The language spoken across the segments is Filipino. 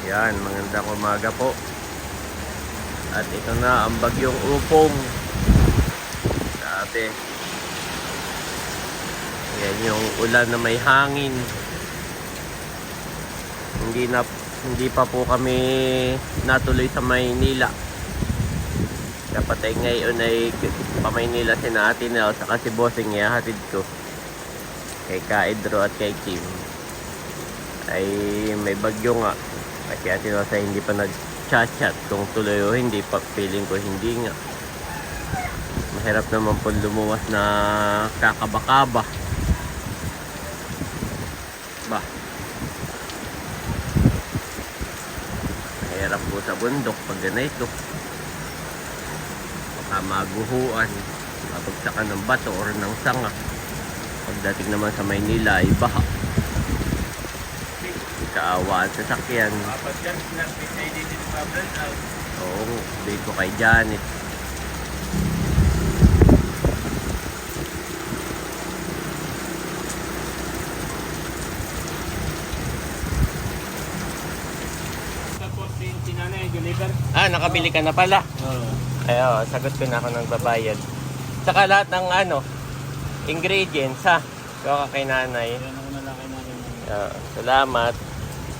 Yan, magandang umaga po. At ito na ang bagyong Upong. Sabi. Yan yung ulan na may hangin. Hindi pa po kami natuloy sa Maynila. Dapat ay ngayon ay pa-Maynila si Ate Nel saka si Bossing ihahatid ko. Kay Kaedro at kay Kim. Ay may bagyo nga. Kasi Ate Nel sa hindi pa nag-chat kung tuloy o hindi pa, feeling ko hindi nga. Mahirap naman po lumuwas na kakabakaba. Ba? Mahirap po sa bundok pag ganito. Baka maguhuan, mabagsakan ng bato or ng sanga. Pagdating naman sa Maynila ay baha. Kaawaan sa sakyan. Oo, bigay ko kay Janet. Nakabili ka na pala. Oo. Ayo, sagot ko na ako ng babayad. Saka lahat ng ingredients ha. Ikaw ka kay nanay. Yan ako na lang kay nanay. Salamat.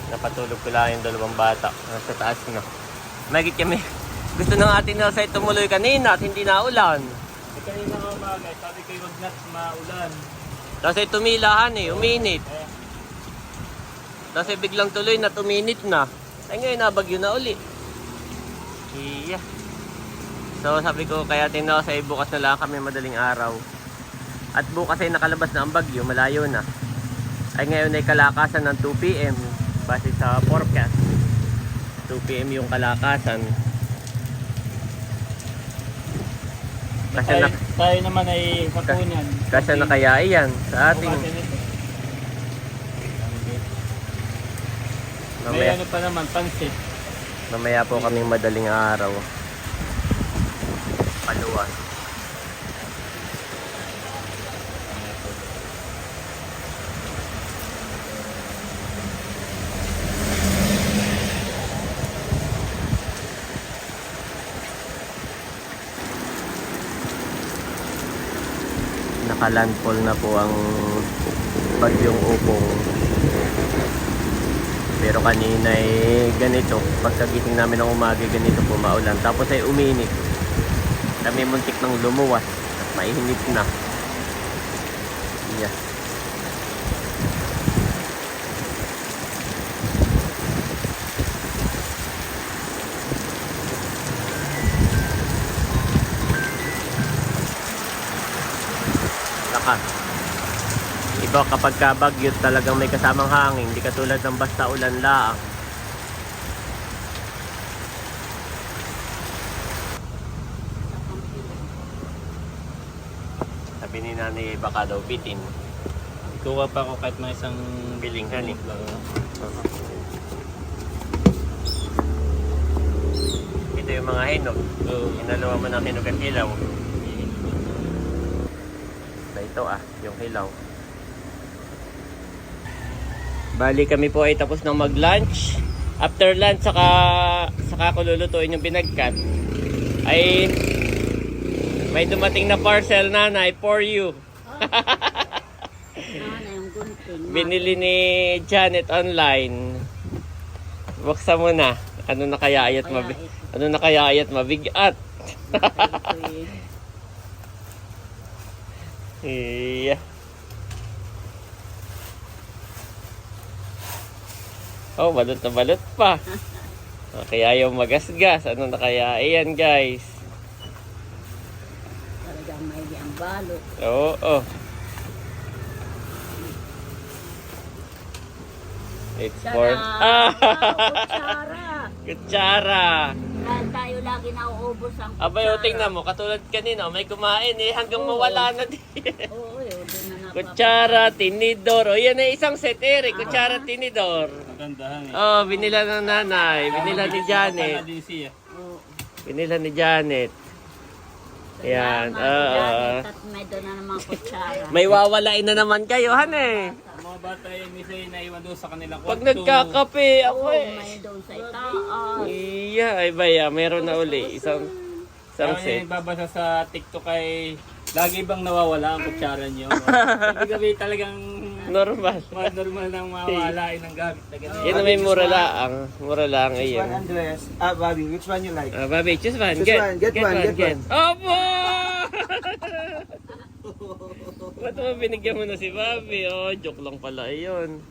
Napatulog ko lang yung dalawang bata. Nasa taas na. Magit kami. Gusto ng atin na sa tumuloy kanina at hindi na ulan. Kanina nga umaga, sabi kayo wag na maulan. Tapos ay tumilahan uminit. Tapos ay biglang tuloy na tuminit na. Ay ngayon nabagyo na uli. Iya. So sabi ko kaya tinaw sa bukas na lang kami madaling araw. At bukas ay nakalabas na ang bagyo, malayo na. Ay ngayon ay kalakasan ng 2 PM base sa forecast. 2 PM yung kalakasan. Kasi Tayo naman ay hapunan. kasi na kaya iyan sa ating May ano pa naman, pansit. mamaya po kaming madaling araw. Paluwas. Nakalandfall na po ang bagyong Upong. Pero kanina ay ganito, pagkagising namin ng umaga ganito po maulan. Tapos ay uminit. Kami muntik ng lumuwas at maihinit na. Yeah. Lakas. Iba kapag kabagyo talagang may kasamang hangin, hindi katulad ng basta ulan laang. Sabi ni nanay baka daw bitin. Kuha pa ako kahit may isang Bilinghan eh. Ito yung mga hinog. Oo. Inaluwa mo ng hinog at hilaw. Na ito yung hilaw. Bali kami po ay tapos ng mag-lunch. After lunch saka ko lulutuin yung binagkat. Ay may dumating na parcel nanay for you. Binili ni Janet online. Buksan mo na. Ano na kaya ayat mabigat. Iya. Oh, balot na balot pa. Kaya yung magasgas. Ano na kaya? Ayan, guys. Talagang may ang balot. Oo. It's for... Kutsara! Kutsara! Dahil tayo lagi nauubos ang kutsara. Abay, tingnan mo. Katulad kanina, may kumain hanggang mawala na din. Oo, yun. Kutsara, tinidor. O, yan ay isang set, Eric. Kutsara, tinidor. Magandahan eh. Oh, binila ng nanay. Binila ni Janet. Din siya. Binila ni Janet. Yan. At may doon na naman kutsara. May wawalain na naman kayo, han eh. Mga mga bata yung isa yung naiwan doon sa kanilang Pag kwarto. nagkakape, ako Oo, eh. may doon sa itaas. Iya, ay baya, meron na uli. Isang Kaya set. yung babasa sa TikTok ay lagi bang nawawala ang kutsara nyo? Ibig sabihin talagang Normal. normal nang mawawalain ng gamit na ganun. Yan na may mura laang. Mura laang One ayun. Andres. Bobby, which one you like? Babi, choose one. Choose one, get one. Opo! Ba't mo binigyan mo na si Bobby? Oh, joke lang pala yun.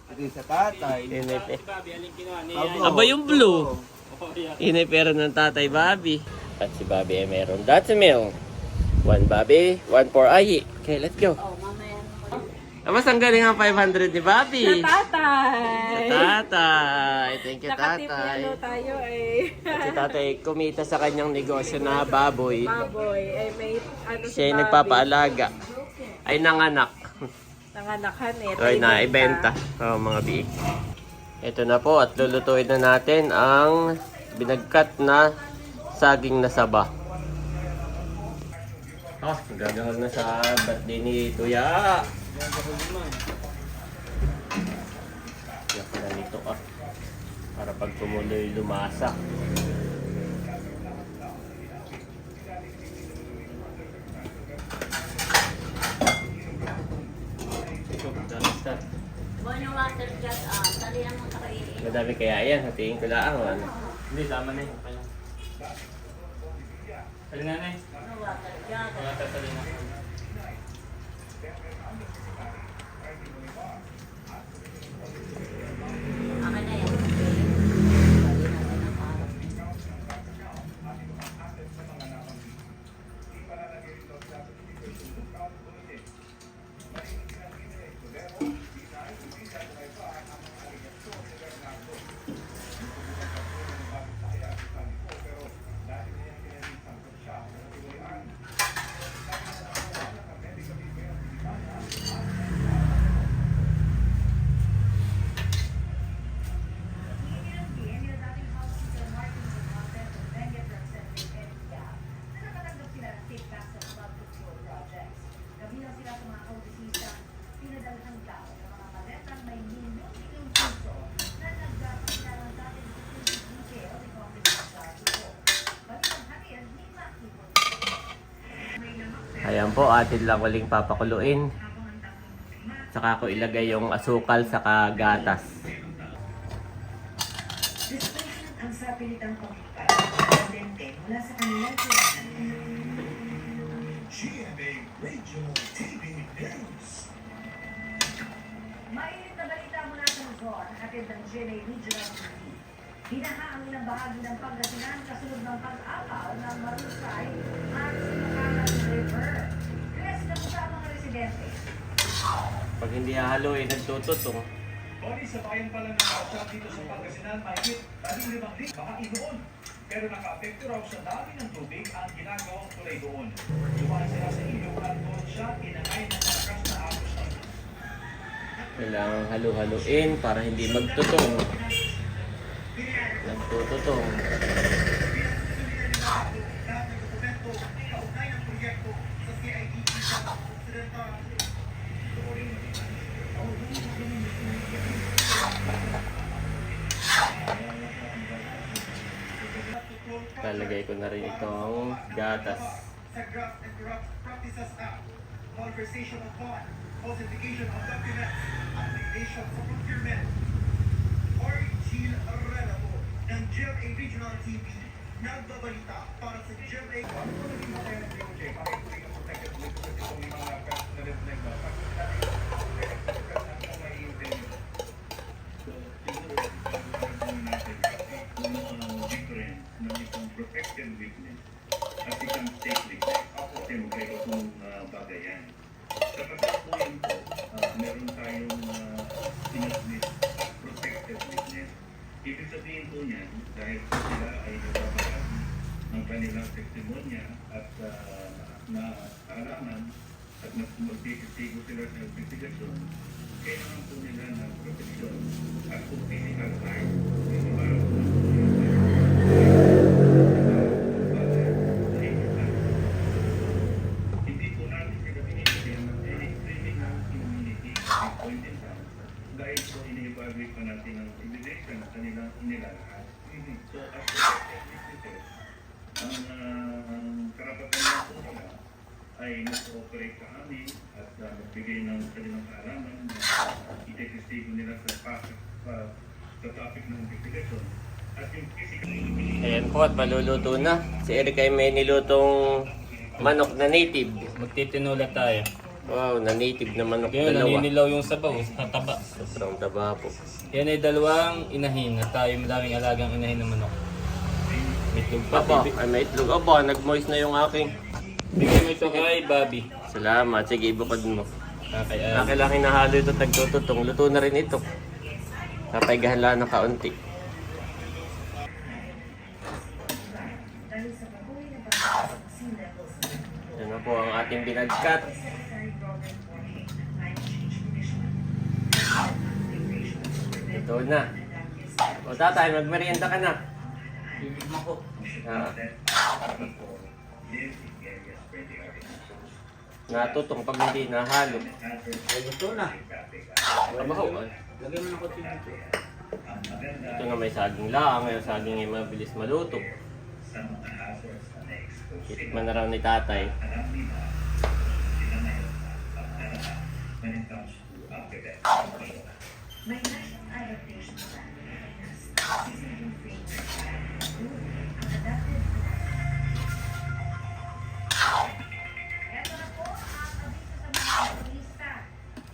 Ito yung sa tatay. Si Bobby, alin kinuha niya? Abo. Aba yung blue. Oh, yeah. Inay pera ng tatay Bobby. At si Bobby ay meron. That's a meal. One Bobby, one for Ayi. Okay, let's go. Oh, mamaya. Tapos ang galing ang 500 ni Bobby. Tatay! Sa tatay. Thank you, Nakatip tatay. ano tayo eh. At si tatay kumita sa kanyang negosyo na baboy. Baboy, eh may ano si Siya ay Bobby. nagpapaalaga. Ay nanganak. Nanganakan eh. Ay naibenta. Oh, mga biik. Ito na po at lulutuin na natin ang binagkat na saging na saba. Oh, gagawin na sa birthday ni Tuya. Yak na nito para pag tumuloy lumasa. Ito, dami sa. Buwan yung water jet, tali lang mo sa kainin. Madami kaya yan. Hatiin ko lang. Ano? Hindi, tama na yun. Kaya. Alin na na eh. Ano water jet? Mga tatalin na. Akin na yan. Ayan po, atin lang uling papakuluin. Saka ko ilagay yung asukal sa gatas. Displacement ang sapilitang pagpapalente mula sa kanilang GMA Regional TV News. Mainit na balita mula sa Luzon, hatid ng GMA Regional TV. Hinahaan ng bahagi ng Pangasinan kasunod ng pag-apaw ng Marusay at Sinukanan River. Kaya sila po sa mga residente. Pag hindi hahaluin, nagtututong. Bali sa bayan pala ng Kausap dito sa Pangasinan, mahigit 15 lit baka inoon. Pero naka-apekto raw sa dami ng tubig ang ginagawang tulay doon. Dumaan sila sa ilog at doon siya inangay ng malakas na agos ng Kailangan halu-haluin para hindi magtutong. Nagtututong. Lalagay ko na rin itong gatas. sa Graft and Corrupt Practices Act, conversation of bond, falsification of documents, application for procurement. Origin Arrela po ng GMA Regional TV nagbabalita para sa GMA. Ano po naging mataya ng DOJ? Bakit po yung protected dito sa itong mga personal na protected witness at isang state witness. Ako kasi magkaiba itong bagayan. Sa pagkakuhin po, meron tayong sinasmit protected witness. Ibig sabihin po niyan, dahil sila ay nagbabayad ng kanilang testimonya at naalaman at magtitigo sila sa investigasyon, kailangan po nila ng proteksyon at kung physical time, para po hindi po natin sila binibigyan ng any criminal immunity at point in time. So, ini-evaluate pa natin ang ebidensya na kanilang inilalahad. So, as businesses, ang karapatan na po nila ay mag-operate sa amin at magbigay ng kanilang kaalaman na i-testigo nila sa topic ng investigasyon. At yung physical... Ayan po at maluluto na. Si Eric ay may nilutong manok na native. Magtitinula tayo. Wow, na native na manok Kaya dalawa. naninilaw yung sabaw, tataba. Sobrang taba po. Yan ay dalawang inahin na tayo madaming alagang inahin ng manok. Itlog pa. Aba, ay may itlog. Aba, nag-moist na yung aking. Bigyan mo ito kay Bobby. Salamat. Sige, ibukod mo. Kay Laki-laki na halo ito, tagtututong. Luto na rin ito. Papaygahan lang ng kaunti. Dahil sa patuloy na pagtaas ng sea levels sa Yan na po ang ating binagkat. Secretary Robert Morning ng Climate Change Commission. Ito na. O tatay, magmerienda ka na. Ah. Natutong pag hindi nahalo. Ito na. Mabaho. Lagyan mo ng kotse dito. Ito na may saging lang. Ngayon saging ay mabilis maluto. Titikman na raw ni tatay. May national adaptation plan na season framework ang adapted. Ito na po ang abiso sa mga motorista.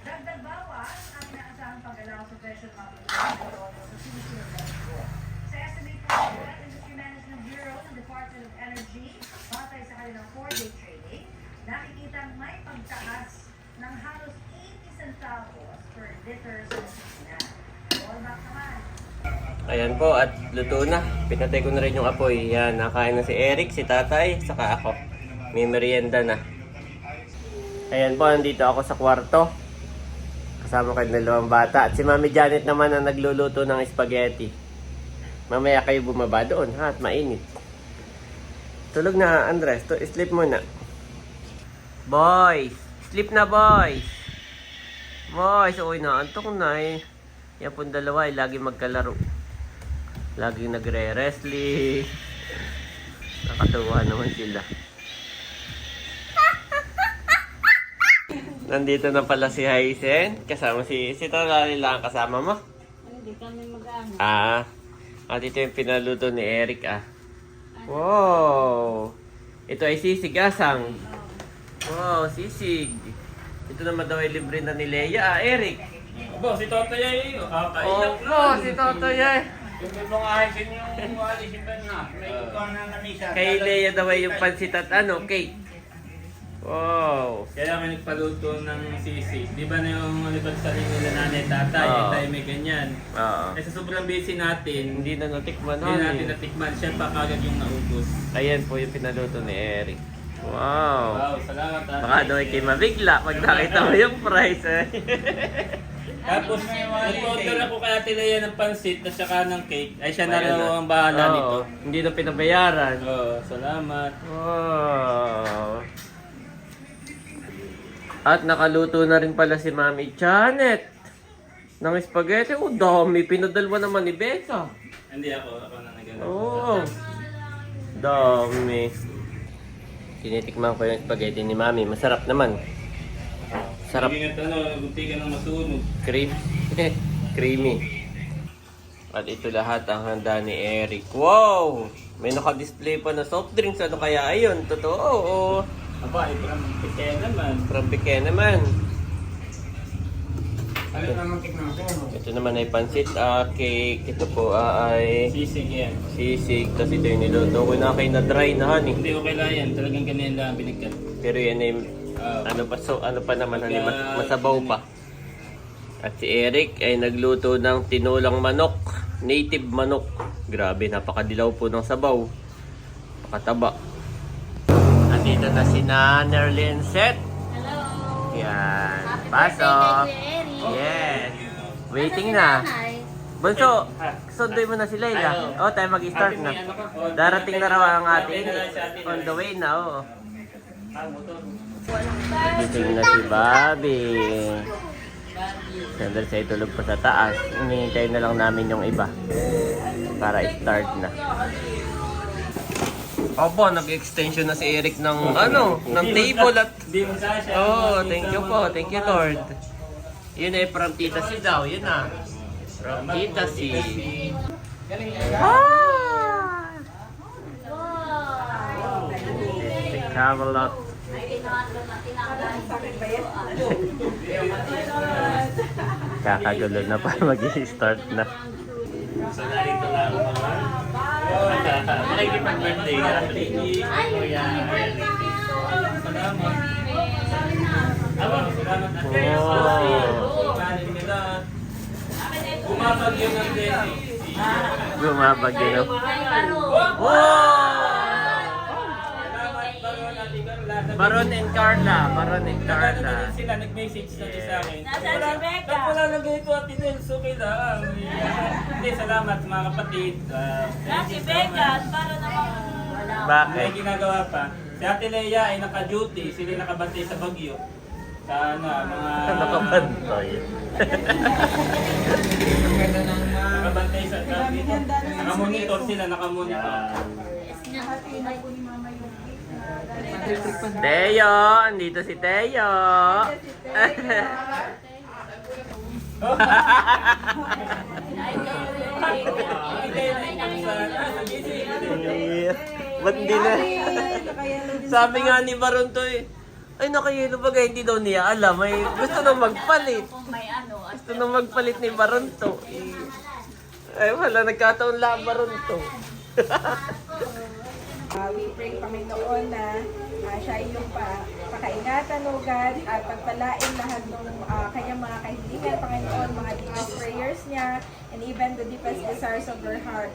Dagdag bawas ang inaasahang pag-alaw sa presyo ng mga produkto sa susunod na linggo. Sa estimate po ng Oil Industry Management Bureau ng Department of Energy, batay sa kanilang 4-day trading, nakikitang may pagtaas ng halos 80 centavos per liter sa gasolina. Rollback naman. Ayan po at luto na. Pinatay ko na rin yung apoy. Yan, nakain na si Eric, si tatay, saka ako. May merienda na. Ayan po, nandito ako sa kwarto. Kasama ko yung dalawang bata. At si Mami Janet naman ang nagluluto ng spaghetti. Mamaya kayo bumaba doon ha, at mainit. Tulog na, Andres. Sleep muna. Boys! Sleep na, boys! Boys, uy na. Antok na eh. Yan pong dalawa ay lagi magkalaro. Laging nagre-wrestling. Nakatuwa naman sila. Nandito na pala si Hyacin. Kasama si Tolali lang kasama mo. Hindi kami mag-ano. At ito yung pinaluto ni Eric Wow! Ito ay sisig asang. Wow, sisig. Ito naman daw ay libre na ni Leia Eric. Abo, si Toto ay kakaiyak na. Oh, si Totoy ay. Yung ibang ahisin yung alisin ba na? May ikaw na namisa. Kay Leia daw ay yung pansit at cake. Wow! Kaya kami nagpaluto ng sisig. Di ba na yung anniversary nila nanay tatay? Oo. Tayo may ganyan. Oo. Eh sa sobrang busy natin, Hindi na natikman hindi natin namin. natikman. Siya pa kagad yung naubos. Ayan po yung pinaluto ni Eric. Wow! Wow, salamat tatay. Baka daw ay kayo mabigla pag nakita mo yung price eh. Tapos, nag-order ako kay Ate Lea ng pansit at saka ng cake. Ay siya na Ayan raw ang bahala Oo, nito. Hindi na pinabayaran. Oo, salamat. Wow! At nakaluto na rin pala si Mami Janet ng spaghetti. Oh, dami. Pinadalwa naman ni Becca. Hindi ako na nagano. Oo. Dami. Tinitikman ko yung spaghetti ni Mami. Masarap naman. Sarap. Hindi nga bunti ka ng masunog. Creamy. At ito lahat ang handa ni Eric. Wow! May naka-display pa na soft drinks. Ano kaya ayun? Totoo. Oo. Aba, ibrang pite naman. Prabike naman. Ano naman tignan ko? Ito naman ay pansit cake. Ito po ay Sisig yan. sisig. Tapos ito yung niluto ko na kay na dry na honey. Hindi okay lang yan. Talagang ganyan lang binigkat. Pero yan ay Ah. ano pa naman honey, masabaw pa. At si Eric ay nagluto ng tinulang manok. Native manok. Grabe, napakadilaw po ng sabaw. Napakataba. Andito na si Nerlin Set. Hello. Yan. Happy Pasok. birthday kay Eric. Yes. Waiting Nasaan na. si nanay? Bunso, sunduin mo na si Layla. Oh, tayo mag-start na. Darating na raw ang ating on the way na, oh. Gising na si Bobby. Sandal siya itulog pa sa taas. Hinihintay na lang namin yung iba. Para start na. Opo, nag-extension na si Eric ng ng table at... Hindi mo Sasha. Oh, thank you po. Thank you, Lord. Yun ay from Tita C daw. Yun na. From Tita C. Camelot. Kakagulo na pa. Mag-i-start na. So, narito lang mga makikipag-birthday ka. Kuya. Salamat. Salamat at kanin nila. Bumabagyo ng blessing. Bumabagyo na. Baron and Carla. Baron and Carla. Sila nag-message na sa akin. Nasa si Becca. Wala na ganito at Tinels. Okay lang. Hindi, salamat sa mga kapatid. Si Becca, para naman wala. Bakit? May ginagawa pa. Si Ate Leia ay naka-duty. Sila nakabantay sa Bagyo. Sana mga... Nakabantoy. Nakabantay sa dito. Nakamonitor sila, nakamonitor. Teo! Andito si Teo! Ba't hindi na? Sabi nga ni Baron to eh. Ay, nakayelo ba hindi daw niya alam. May gusto nang magpalit. Kung may ano, Gusto nang magpalit ni Baron to. Ay, wala. Nagkataon lang Baron to. We pray, Panginoon, na siya ay iyong pakaingatan, O God, at pagpalain lahat ng kanyang mga kahilingan, Panginoon, mga deepest prayers niya, and even the deepest desires of her heart,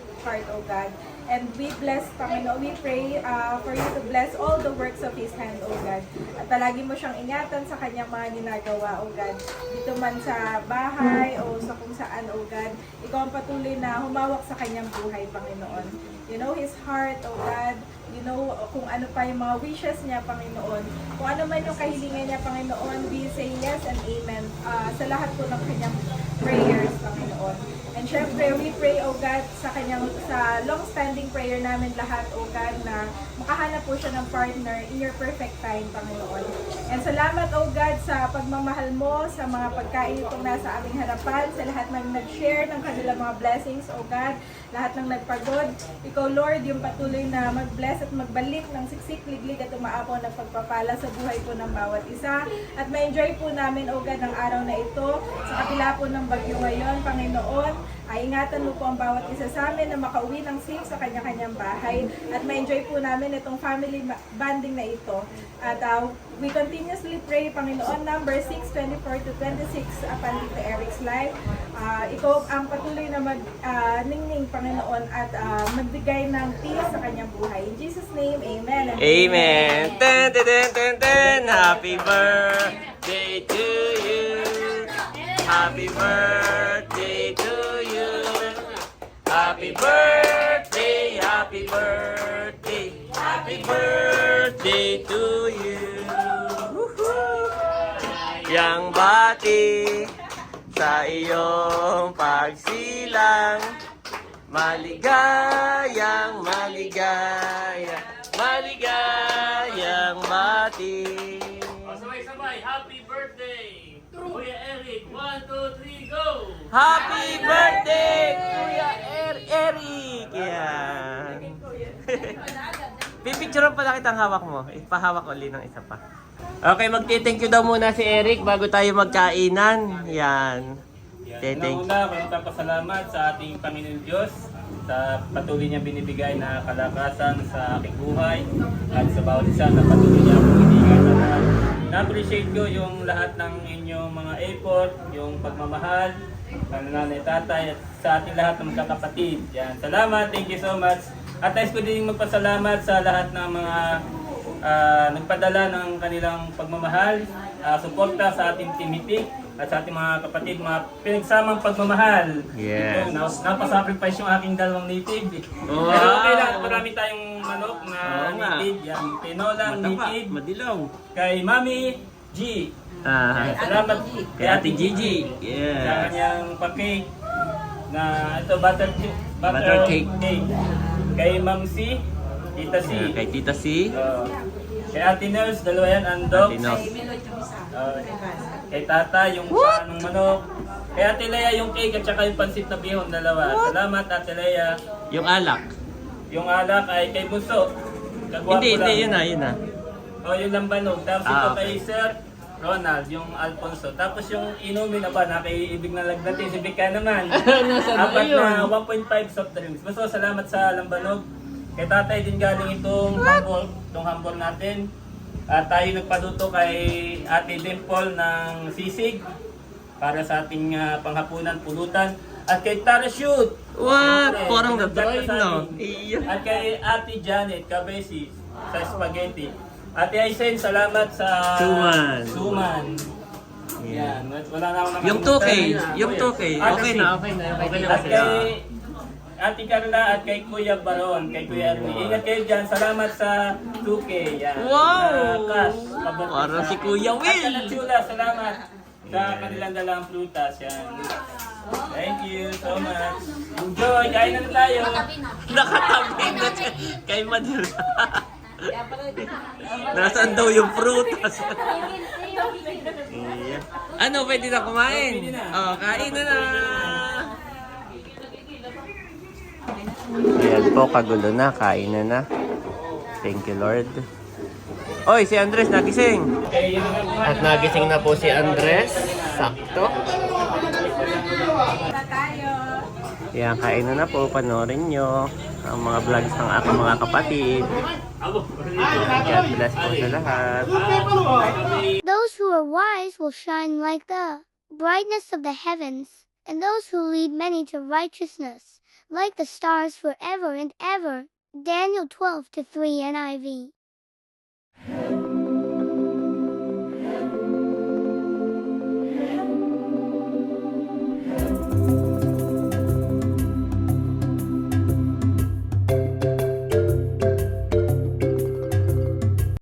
O God. And we bless, Panginoon, we pray for you to bless all the works of His hand, O God. At palagi mo siyang ingatan sa kanyang mga ginagawa, O God. Dito man sa bahay o sa kung saan, O God. Ikaw ang patuloy na humawak sa kanyang buhay, Panginoon. You know His heart, O God. You know kung ano pa yung mga wishes niya, Panginoon. Kung ano man yung kahilingan niya, Panginoon, we say yes and amen sa lahat po ng kanyang prayers, Panginoon. And syempre, we pray, O God, sa long-standing prayer namin lahat, O God, na makahanap po siya ng partner in your perfect time, Panginoon. And salamat, O God, sa pagmamahal mo, sa mga pagkain itong nasa aming harapan, sa lahat ng nag-share ng kanilang mga blessings, O God, lahat ng nagpagod. Ikaw, Lord, yung patuloy na mag-bless at magbalik ng siksik, liglig at umaapaw ng pagpapala sa buhay po ng bawat isa. At ma-enjoy po namin, O God, ang araw na ito. Sa kapila po ng bagyo ngayon, Panginoon, ay ingatan mo po ang bawat isa sa amin na makauwi ng safe sa kanya-kanyang bahay. At ma-enjoy po namin itong family bonding na ito. At we continuously pray, Panginoon, number 6:24-26 upon Tito Eric's life. Ikaw ang patuloy na ningning, Panginoon, at magbigay ng peace sa kanyang buhay. In Jesus' name, amen. And Amen! Ten, ten, ten, ten, ten. Happy birthday to you! Happy birthday to you! Happy birthday! Happy birthday! Happy birthday to you! Woohoo! Yang bati sa iyong pagsilang, maligayang maligaya, maligayang bati. Sabay-sabay, happy birthday! Kuya Eric, 1, 2, 3, go! Happy birthday, Kuya Eric! Yan. Pipicturean pala kitang hawak mo. Ipahawak uli ng isa pa. Okay, magti-thank you daw muna si Eric bago tayo magkainan. Yan. Thank you. Una, magpapasalamat sa ating Panginoon Diyos sa patuloy niya binibigay na kalakasan sa aking buhay at sa bawat isa na patuloy niya akong ibigay. Na-appreciate ko yung lahat ng inyong mga effort, yung pagmamahal, ng nanay, tatay, at sa ating lahat ng magkakapatid. Yan. Salamat, thank you so much. At nais ko din magpasalamat sa lahat ng mga nagpadala ng kanilang pagmamahal, suporta sa ating Team Hitik at sa ating mga kapatid, mga pinagsamang pagmamahal. Yes. Napasacrifice yung aking dalawang native. Wow. Pero okay lang, marami tayong manok na Oo nga. native. Yan, tinolang Mataba, native. madilaw. Kay Mami, G. Ah, Salamat kay Ate Gigi. sa Yes. kanyang pa-cake na ito Butter cake. Kay Ma'am C, Tita C. Kay Tita C. Kay Ate Nels, dalawa yan, andok. Ate Nos. Kay Tata, yung sa ng manok. Kay Ate Lea, yung cake at saka yung pansit na bihon, dalawa. Salamat, Ate Lea. Yung alak. Yung alak ay kay Bunso. Kagwapo Hindi, lang. yun na. O, yung lambanog. Tapos ito okay. kay Sir Ronald, yung Alfonso. Tapos yung inumin na ba, nakiibig na lagnatin, si Bika naman. Apat na 1.5 soft drinks. Gusto, salamat sa lambanog. Kay tatay din galing itong hambol natin. At tayo nagpaluto kay Ate Dimple ng sisig para sa ating panghapunan, pulutan. At kay Tara Shoot. What? Siyempre, Parang nagdagdag na-try, sa no? amin. Iya. At kay Ate Janet Cabesi sa spaghetti. Ate Aisen, salamat sa Suman. Suman. Yeah. Yan, wala na akong Yung 2K. nakalimutan. Yung 2K. At Okay na, okay na. Okay na At kasi. kay Ate Carla at kay Kuya Baron, kay Kuya Ernie. Ingat kayo dyan. Salamat sa 2K. Yan. Wow! Cash. Pabot Parang sa- si Kuya Will. At kay Chula, salamat sa kanilang dalang prutas. Yan. Thank you so much. Enjoy. Kain na tayo. Nakatabi na siya. Kay Manila. Nasaan daw yung prutas? Iya. Ano, pwede na kumain? Pwede na. Oh, kain na na. Ayan po, kagulo na. Kain na na. Thank you, Lord. Oy, si Andres nagising. At nagising na po si Andres. Sakto. Na tayo. Ayan, kain na po. Panoorin nyo ang mga vlogs ng aking mga kapatid. God bless po sa lahat. Those who are wise will shine like the brightness of the heavens, and those who lead many to righteousness, like the stars forever and ever. Daniel 12:3 NIV.